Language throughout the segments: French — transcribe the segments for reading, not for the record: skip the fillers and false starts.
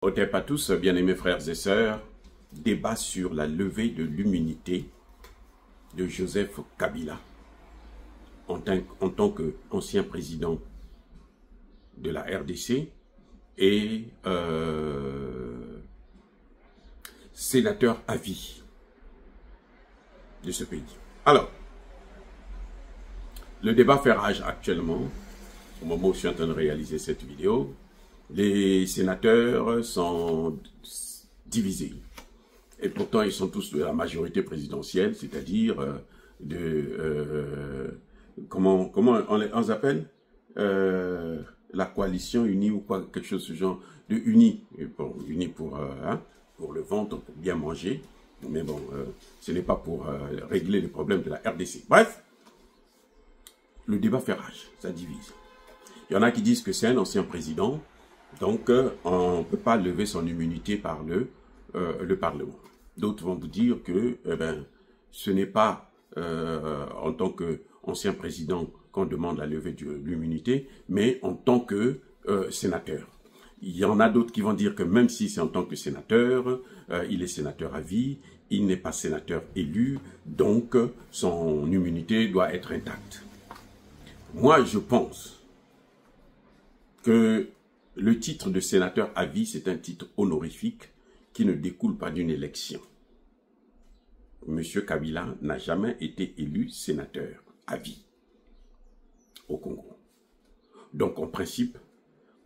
Otep à tous, bien-aimés frères et sœurs, débat sur la levée de l'immunité de Joseph Kabila en tant qu'ancien président de la RDC et sénateur à vie de ce pays. Alors, le débat fait rage actuellement, au moment où je suis en train de réaliser cette vidéo. Les sénateurs sont divisés. Et pourtant, ils sont tous de la majorité présidentielle, c'est-à-dire comment on les appelle la coalition unie ou quoi, quelque chose de ce genre, de unis, unis pour le ventre, pour bien manger. Mais bon, ce n'est pas pour régler les problèmes de la RDC. Bref, le débat fait rage, ça divise. Il y en a qui disent que c'est un ancien président, donc on ne peut pas lever son immunité par le Parlement. D'autres vont vous dire que ce n'est pas en tant qu'ancien président qu'on demande la levée de l'immunité, mais en tant que sénateur. Il y en a d'autres qui vont dire que même si c'est en tant que sénateur, il est sénateur à vie, il n'est pas sénateur élu, donc son immunité doit être intacte. Moi, je pense que le titre de sénateur à vie, c'est un titre honorifique qui ne découle pas d'une élection. Monsieur Kabila n'a jamais été élu sénateur à vie au Congo. Donc, en principe,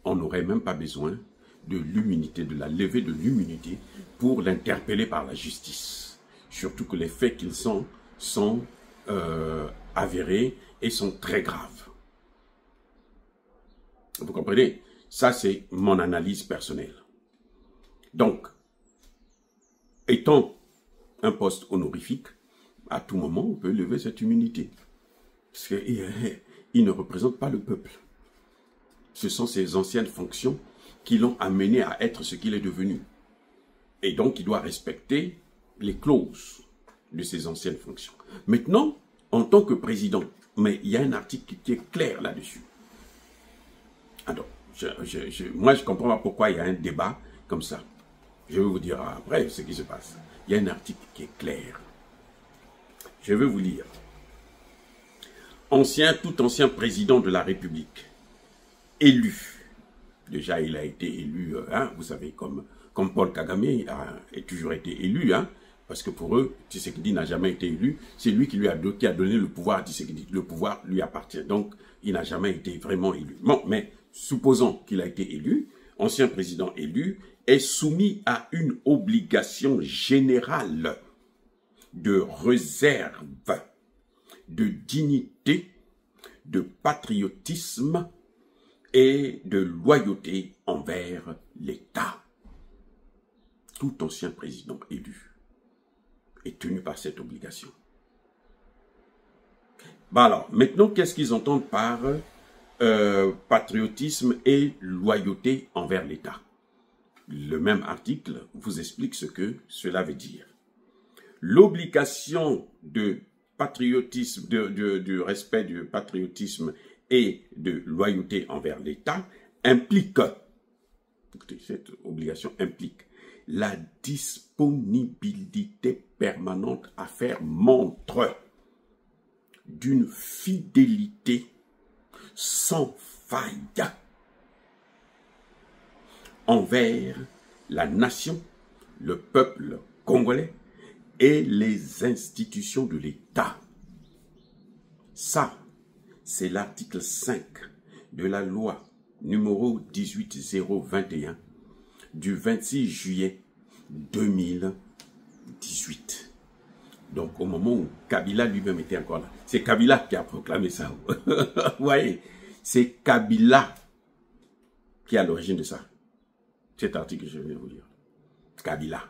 on n'aurait même pas besoin de l'immunité, de la levée de l'immunité pour l'interpeller par la justice. Surtout que les faits qu'ils sont avérés et sont très graves. Vous comprenez? Ça, c'est mon analyse personnelle. Donc, étant un poste honorifique, à tout moment, on peut lever cette immunité. Parce qu'il ne représente pas le peuple. Ce sont ses anciennes fonctions qui l'ont amené à être ce qu'il est devenu. Et donc, il doit respecter les clauses de ses anciennes fonctions. Maintenant, en tant que président, mais il y a un article qui est clair là-dessus. Alors, moi, je ne comprends pas pourquoi il y a un débat comme ça. Je vais vous dire après ce qui se passe. Il y a un article qui est clair. Je vais vous lire. Tout ancien président de la République, élu. Déjà, il a été élu, vous savez, comme Paul Kagame a toujours été élu, parce que pour eux, Tshisekedi n'a jamais été élu. C'est lui qui a donné le pouvoir à Tshisekedi. Le pouvoir lui appartient. Donc, il n'a jamais été vraiment élu. Bon, mais supposons qu'il a été élu, ancien président élu, est soumis à une obligation générale de réserve, de dignité, de patriotisme et de loyauté envers l'État. Tout ancien président élu est tenu par cette obligation. Bah alors, maintenant, qu'est-ce qu'ils entendent par patriotisme et loyauté envers l'État? Le même article vous explique ce que cela veut dire. L'obligation de patriotisme, du respect du patriotisme et de loyauté envers l'État implique, cette obligation implique la disponibilité permanente à faire montre d'une fidélité sans faille envers la nation, le peuple congolais et les institutions de l'État. Ça, c'est l'article 5 de la loi numéro 18021 du 26 juillet 2018. Donc, au moment où Kabila lui-même était encore là. C'est Kabila qui a proclamé ça. Vous voyez, c'est Kabila qui est à l'origine de ça. Cet article que je vais vous lire. Kabila.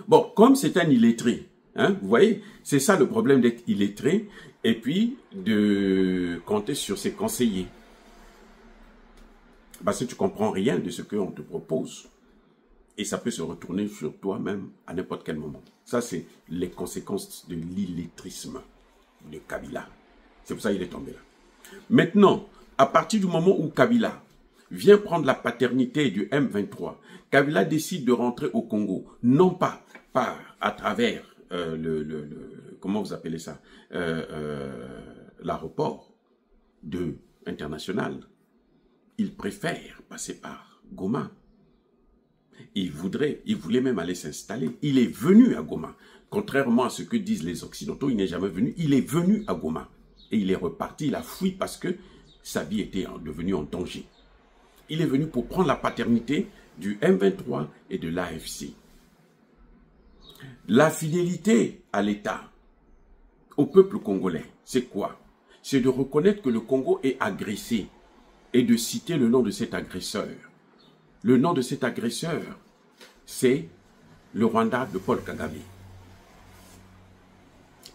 Bon, comme c'est un illettré, vous voyez, c'est ça le problème d'être illettré et puis de compter sur ses conseillers. Parce que tu ne comprends rien de ce qu'on te propose. Et ça peut se retourner sur toi-même à n'importe quel moment. Ça, c'est les conséquences de l'illettrisme de Kabila. C'est pour ça qu'il est tombé là. Maintenant, à partir du moment où Kabila vient prendre la paternité du M23, Kabila décide de rentrer au Congo, non pas à travers comment vous appelez ça, l'aéroport international. Il préfère passer par Goma. Il voulait même aller s'installer. Il est venu à Goma. Contrairement à ce que disent les Occidentaux, il n'est jamais venu. Il est venu à Goma. Et il est reparti, il a fui parce que sa vie était devenue en danger. Il est venu pour prendre la paternité du M23 et de l'AFC. La fidélité à l'État, au peuple congolais, c'est quoi? C'est de reconnaître que le Congo est agressé et de citer le nom de cet agresseur. Le nom de cet agresseur, c'est le Rwanda de Paul Kagame.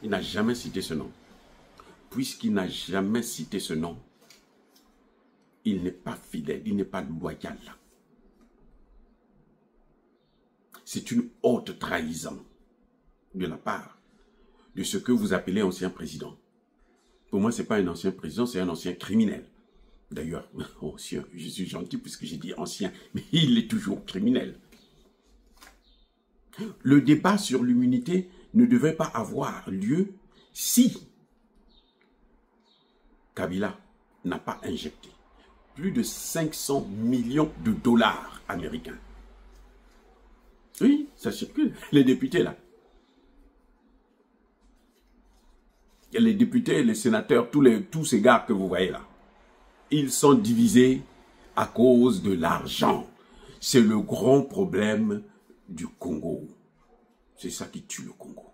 Il n'a jamais cité ce nom. Puisqu'il n'a jamais cité ce nom, il n'est pas fidèle, il n'est pas loyal. C'est une haute trahison de la part de ce que vous appelez ancien président. Pour moi, ce n'est pas un ancien président, c'est un ancien criminel. D'ailleurs, je suis gentil puisque j'ai dit ancien, mais il est toujours criminel. Le débat sur l'immunité ne devait pas avoir lieu si Kabila n'a pas injecté plus de 500 millions de dollars américains. Oui, ça circule. Les députés, là. Et les députés, les sénateurs, tous ces gars que vous voyez là, ils sont divisés à cause de l'argent. C'est le grand problème du Congo. C'est ça qui tue le Congo,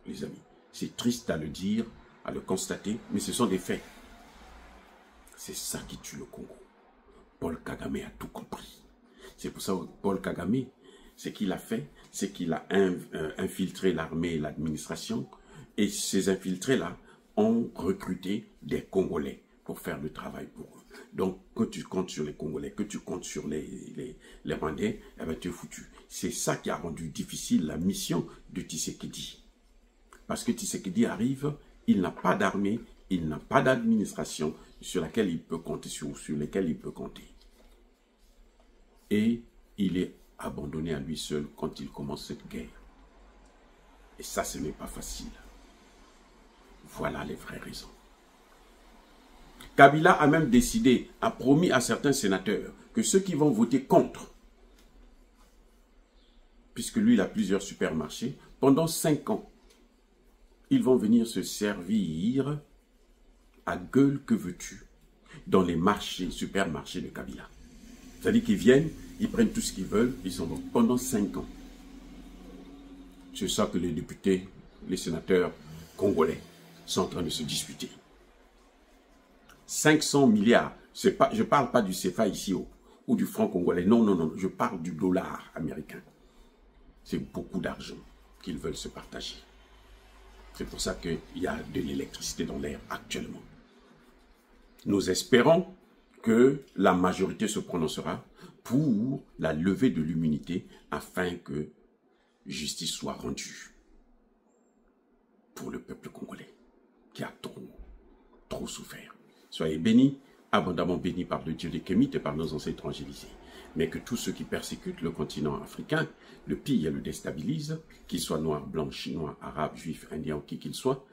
les amis. C'est triste à le dire, à le constater, mais ce sont des faits. C'est ça qui tue le Congo. Paul Kagame a tout compris. C'est pour ça que Paul Kagame, ce qu'il a fait, c'est qu'il a infiltré l'armée et l'administration. Et ces infiltrés-là ont recruté des Congolais pour faire le travail pour eux. Donc, quand tu comptes sur les Congolais, que tu comptes sur les Rwandais, eh ben, tu es foutu. C'est ça qui a rendu difficile la mission de Tshisekedi. Parce que Tshisekedi arrive, il n'a pas d'armée, il n'a pas d'administration sur laquelle il peut compter, sur lesquelles il peut compter. Et il est abandonné à lui seul quand il commence cette guerre. Et ça, ce n'est pas facile. Voilà les vraies raisons. Kabila a même décidé, a promis à certains sénateurs que ceux qui vont voter contre, puisque lui il a plusieurs supermarchés, pendant 5 ans, ils vont venir se servir à gueule que veux-tu dans les marchés, supermarchés de Kabila. C'est-à-dire qu'ils viennent, ils prennent tout ce qu'ils veulent, ils sont bons pendant 5 ans. C'est ça que les députés, les sénateurs congolais sont en train de se disputer. 500 milliards, je ne parle pas du CFA ici ou du franc congolais, non, non, non, je parle du dollar américain. C'est beaucoup d'argent qu'ils veulent se partager. C'est pour ça qu'il y a de l'électricité dans l'air actuellement. Nous espérons que la majorité se prononcera pour la levée de l'immunité afin que justice soit rendue pour le peuple congolais qui a trop souffert. Soyez bénis, abondamment bénis par le Dieu des Kémites et par nos ancêtres évangélisés. Mais que tous ceux qui persécutent le continent africain, le pillent et le déstabilisent, qu'ils soient noirs, blancs, chinois, arabes, juifs, indiens, qui qu'ils soient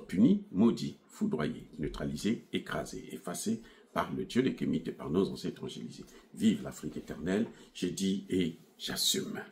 punis, maudits, foudroyés, neutralisés, écrasés, effacés par le Dieu des Kémites et par nos ancêtres évangélisés. Vive l'Afrique éternelle, j'ai dit et j'assume.